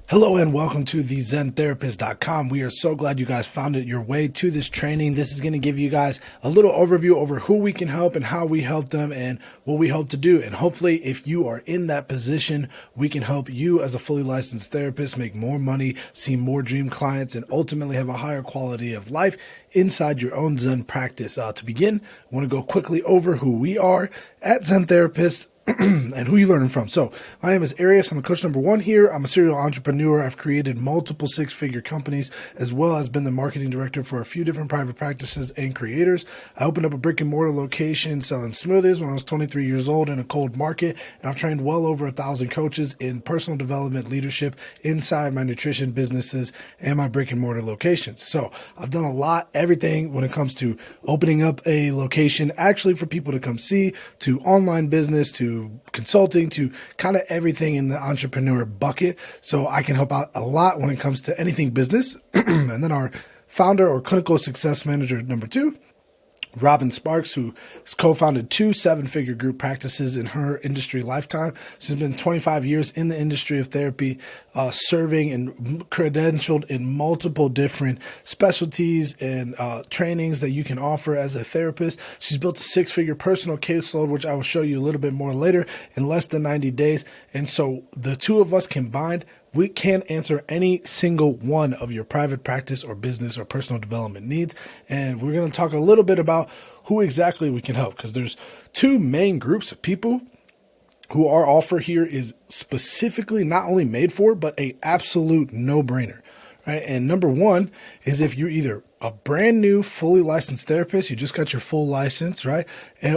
Hello and welcome to the ZenTherapist.com. We are so glad you guys found it your way to this training. This is going to give you guys a little overview over who we can help and how we help them and what we hope to do. And hopefully, if you are in that position, we can help you as a fully licensed therapist make more money, see more dream clients, and ultimately have a higher quality of life inside your own Zen practice. To begin, I want to go quickly over who we are at Zen Therapist and who you learning from. So my name is Arias. I'm a coach number one here. I'm a serial entrepreneur. I've created multiple six-figure companies, as well as been the marketing director for a few different private practices and creators. I opened up a brick and mortar location selling smoothies when I was 23 years old in a cold market. And I've trained well over 1,000 coaches in personal development leadership inside my nutrition businesses and my brick and mortar locations. So I've done a lot, everything when it comes to opening up a location actually for people to come see, to online business, to consulting, to kind of everything in the entrepreneur bucket. So I can help out a lot when it comes to anything business. And then our founder or clinical success manager number two, Robin Sparks, who has co-founded 2 7-figure group practices in her industry lifetime. She's been 25 years in the industry of therapy, serving and credentialed in multiple different specialties and trainings that you can offer as a therapist. She's built a 6-figure personal caseload, which I will show you a little bit more later, in less than 90 days. And so the two of us combined, we can answer any single one of your private practice or business or personal development needs. And we're going to talk a little bit about who exactly we can help, because there's 2 main groups of people who our offer here is specifically not only made for, but a absolute no-brainer. Right? And number one is if you're either a brand new fully licensed therapist, you just got your full license, right?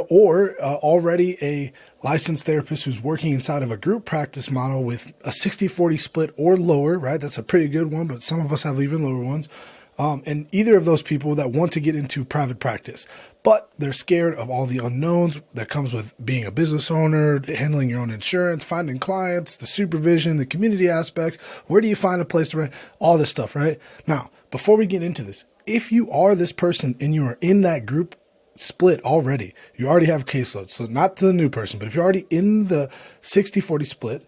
Or already a licensed therapist who's working inside of a group practice model with a 60-40 split or lower, right? That's a pretty good one, but some of us have even lower ones. And either of those people that want to get into private practice, but they're scared of all the unknowns that comes with being a business owner, handling your own insurance, finding clients, the supervision, the community aspect. Where do you find a place to rent? All this stuff, right? Now, before we get into this, if you are this person and you are in that group split already, you already have caseload. So not to the new person, but if you're already in the 60-40 split,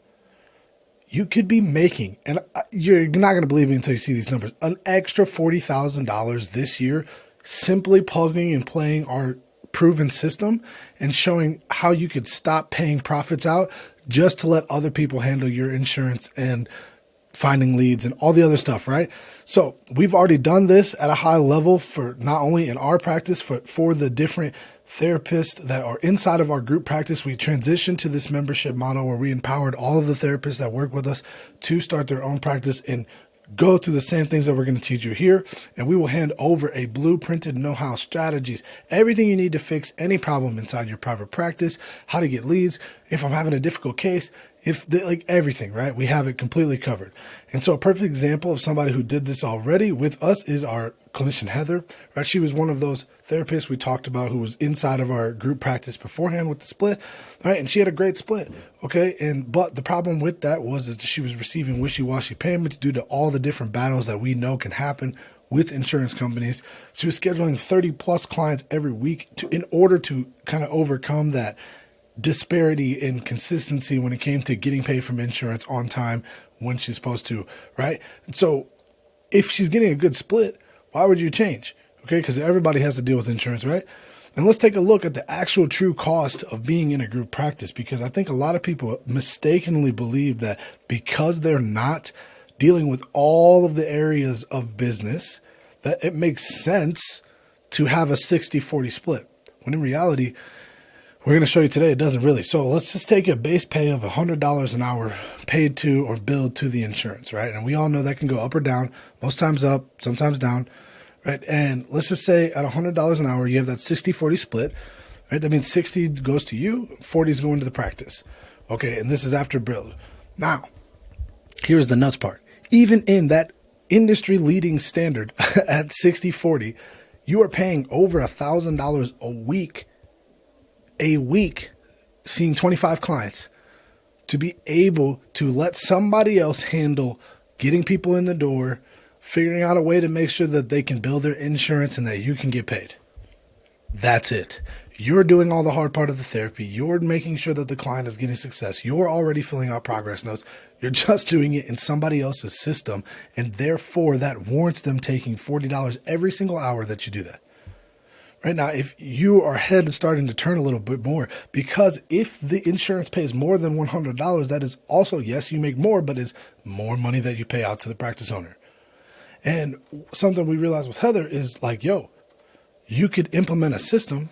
you could be making, and you're not going to believe me until you see these numbers, an extra $40,000 this year simply plugging and playing our proven system and showing how you could stop paying profits out just to let other people handle your insurance and finding leads and all the other stuff, right? So we've already done this at a high level for not only in our practice, for the different therapists that are inside of our group practice. We transitioned to this membership model where we empowered all of the therapists that work with us to start their own practice and go through the same things that we're going to teach you here. And we will hand over a blueprinted know-how strategies, everything you need to fix any problem inside your private practice, how to get leads, if I'm having a difficult case, like everything, right? We have it completely covered. And so a perfect example of somebody who did this already with us is our clinician, Heather, right? She was one of those therapists we talked about who was inside of our group practice beforehand with the split, right? And she had a great split, okay? But the problem with that was that she was receiving wishy-washy payments due to all the different battles that we know can happen with insurance companies. She was scheduling 30 plus clients every week in order to kind of overcome that disparity in consistency when it came to getting paid from insurance on time when she's supposed to, right? And so if she's getting a good split, why would you change? Okay, because everybody has to deal with insurance, right? And let's take a look at the actual true cost of being in a group practice, because I think a lot of people mistakenly believe that because they're not dealing with all of the areas of business, that it makes sense to have a 60-40 split. When in reality, we're going to show you today it doesn't really. So let's just take a base pay of $100 an hour paid to or billed to the insurance, right? And we all know that can go up or down, most times up, sometimes down, right? And let's just say at $100 an hour, you have that 60-40 split, right? That means 60 goes to you, 40 is going to the practice. Okay, and this is after bill. Now, here's the nuts part. Even in that industry leading standard at 60-40, you are paying over $1,000 a week, seeing 25 clients to be able to let somebody else handle getting people in the door, figuring out a way to make sure that they can bill their insurance and that you can get paid. That's it. You're doing all the hard part of the therapy. You're making sure that the client is getting success. You're already filling out progress notes. You're just doing it in somebody else's system. And therefore, that warrants them taking $40 every single hour that you do that. Right now, if your head is starting to turn a little bit more, because if the insurance pays more than $100, that is also, yes, you make more, but is more money that you pay out to the practice owner. And something we realized with Heather is like, yo, you could implement a system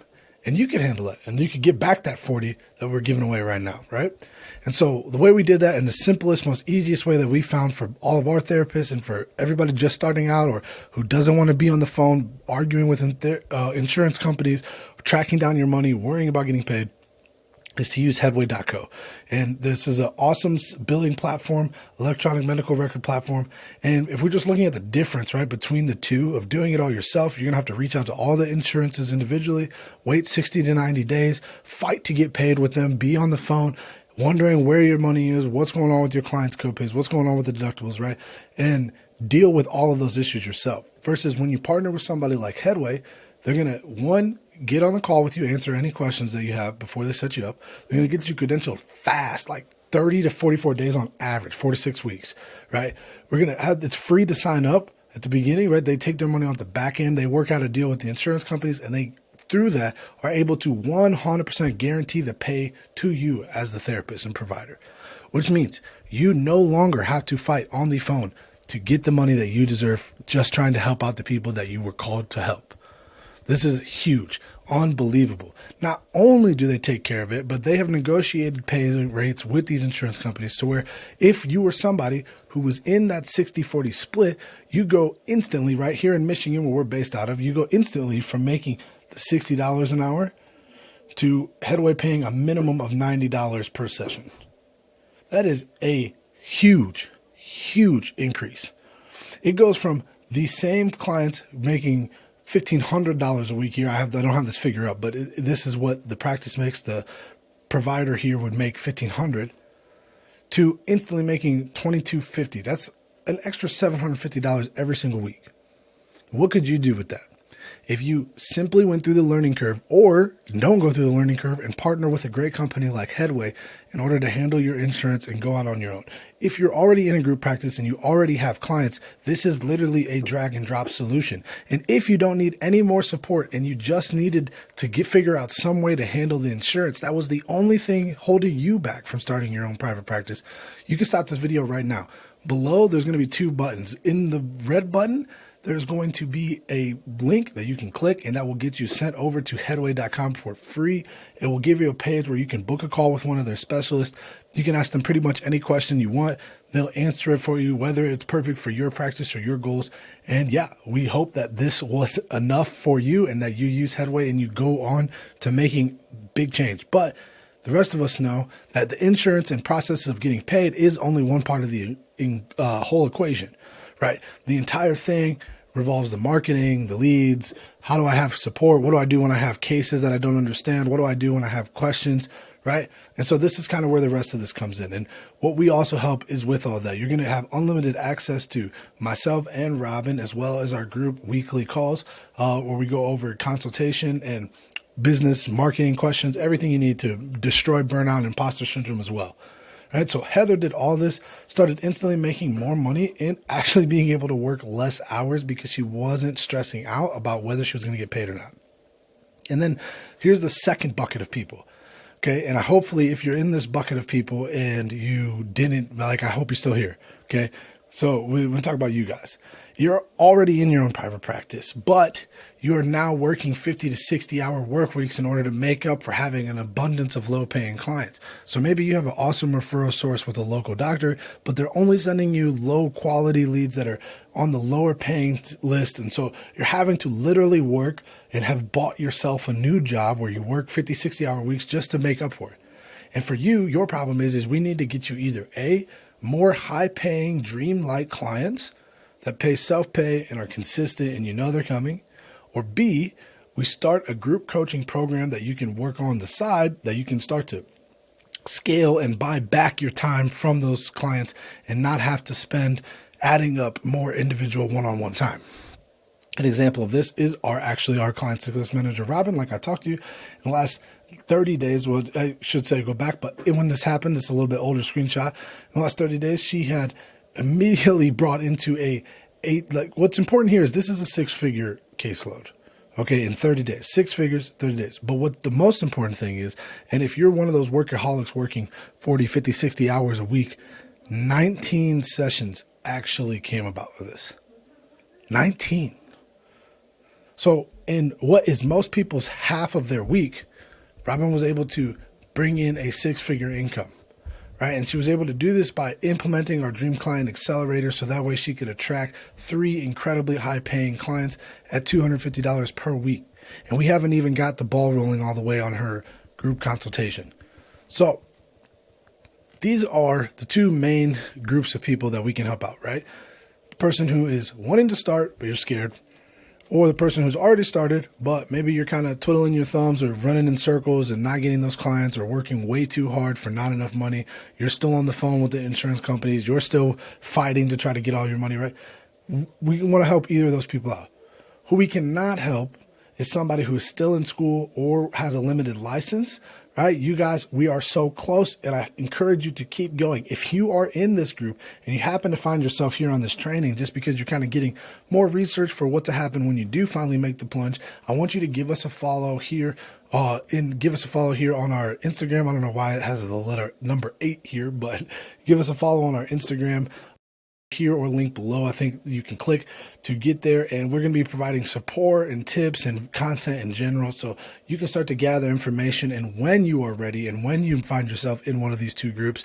and you could handle it, and you could give back that 40 that we're giving away right now, right? And so the way we did that, and the simplest, most easiest way that we found for all of our therapists and for everybody just starting out or who doesn't want to be on the phone arguing with insurance companies, tracking down your money, worrying about getting paid, is to use headway.co. And this is an awesome billing platform, electronic medical record platform. And if we're just looking at the difference, right, between the two of doing it all yourself, you're going to have to reach out to all the insurances individually, wait 60 to 90 days, fight to get paid with them, be on the phone, wondering where your money is, what's going on with your clients' copays, what's going on with the deductibles, right? And deal with all of those issues yourself. Versus when you partner with somebody like Headway, they're going to, one, get on the call with you, answer any questions that you have before they set you up. They're going to get you credentialed fast, like 30 to 44 days on average, 4 to 6 weeks, right? We're going to have, it's free to sign up at the beginning, right? They take their money off the back end. They work out a deal with the insurance companies, and they, through that, are able to 100% guarantee the pay to you as the therapist and provider, which means you no longer have to fight on the phone to get the money that you deserve, just trying to help out the people that you were called to help. This is huge, unbelievable. Not only do they take care of it, but they have negotiated pay rates with these insurance companies to where if you were somebody who was in that 60-40 split, you go instantly, right here in Michigan, where we're based out of, you go instantly from making the $60 an hour to Headway paying a minimum of $90 per session. That is a huge, huge increase. It goes from the same clients making $1,500 a week here. I don't have this figure up, but this is what the practice makes. The provider here would make $1,500 to instantly making $2,250. That's an extra $750 every single week. What could you do with that? If you simply went through the learning curve, or don't go through the learning curve and partner with a great company like Headway in order to handle your insurance and go out on your own. If you're already in a group practice and you already have clients, this is literally a drag and drop solution. And if you don't need any more support and you just needed to figure out some way to handle the insurance, that was the only thing holding you back from starting your own private practice, you can stop this video right now. Below, there's going to be 2 buttons. In the red button, there's going to be a link that you can click, and that will get you sent over to headway.com for free. It will give you a page where you can book a call with one of their specialists. You can ask them pretty much any question you want. They'll answer it for you, whether it's perfect for your practice or your goals. And yeah, we hope that this was enough for you and that you use Headway and you go on to making big change. But the rest of us know that the insurance and process of getting paid is only one part of the whole equation. Right? The entire thing revolves the marketing, the leads. How do I have support? What do I do when I have cases that I don't understand? What do I do when I have questions? Right? And so this is kind of where the rest of this comes in. And what we also help is with all that. You're going to have unlimited access to myself and Robin, as well as our group weekly calls, where we go over consultation and business marketing questions, everything you need to destroy burnout and imposter syndrome as well. Right, so Heather did all this, started instantly making more money and actually being able to work less hours because she wasn't stressing out about whether she was going to get paid or not. And then here's the second bucket of people. Okay. And hopefully if you're in this bucket of people and you didn't, like, I hope you're still here. Okay. So we're going to talk about you guys. You're already in your own private practice, but you are now working 50 to 60 hour work weeks in order to make up for having an abundance of low paying clients. So maybe you have an awesome referral source with a local doctor, but they're only sending you low quality leads that are on the lower paying list. And so you're having to literally work and have bought yourself a new job where you work 50, 60 hour weeks just to make up for it. And for you, your problem is we need to get you either A, more high-paying, dream-like clients that pay self-pay and are consistent and you know they're coming, or B, we start a group coaching program that you can work on the side that you can start to scale and buy back your time from those clients and not have to spend adding up more individual one-on-one time. An example of this is our client success manager, Robin. Like I talked to you in the last 30 days, well, I should say go back, but when this happened, it's a little bit older screenshot. In the last 30 days, she had immediately brought into what's important here is this is a 6-figure caseload. Okay, in 30 days, 6 figures, 30 days. But what the most important thing is, and if you're one of those workaholics working 40, 50, 60 hours a week, 19 sessions actually came about with this. 19. So in what is most people's half of their week, Robin was able to bring in a 6-figure income, right? And she was able to do this by implementing our Dream Client Accelerator, so that way she could attract 3 incredibly high-paying clients at $250 per week. And we haven't even got the ball rolling all the way on her group consultation. So these are the 2 main groups of people that we can help out, right? The person who is wanting to start, but you're scared. Or the person who's already started, but maybe you're kind of twiddling your thumbs or running in circles and not getting those clients, or working way too hard for not enough money. You're still on the phone with the insurance companies. You're still fighting to try to get all your money, right? We want to help either of those people out. Who we cannot help is somebody who is still in school or has a limited license, right? You guys, we are so close, and I encourage you to keep going. If you are in this group and you happen to find yourself here on this training just because you're kind of getting more research for what to happen when you do finally make the plunge, I want you to give us a follow here give us a follow here on our Instagram. I don't know why it has the letter number 8 here, but give us a follow on our Instagram here or link below. I think you can click to get there, and we're going to be providing support and tips and content in general, so you can start to gather information. And when you are ready and when you find yourself in one of these 2 groups,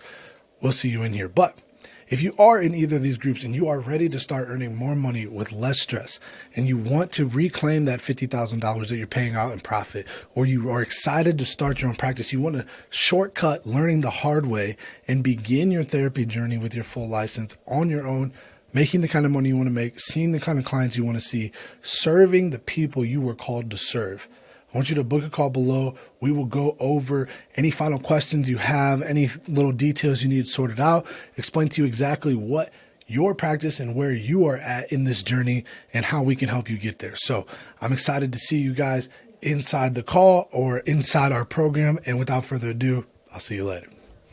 we'll see you in here. But if you are in either of these groups and you are ready to start earning more money with less stress, and you want to reclaim that $50,000 that you're paying out in profit, or you are excited to start your own practice, you want to shortcut learning the hard way and begin your therapy journey with your full license on your own, making the kind of money you want to make, seeing the kind of clients you want to see, serving the people you were called to serve, I want you to book a call below. We will go over any final questions you have, any little details you need sorted out, explain to you exactly what your practice and where you are at in this journey and how we can help you get there. So I'm excited to see you guys inside the call or inside our program. And without further ado, I'll see you later.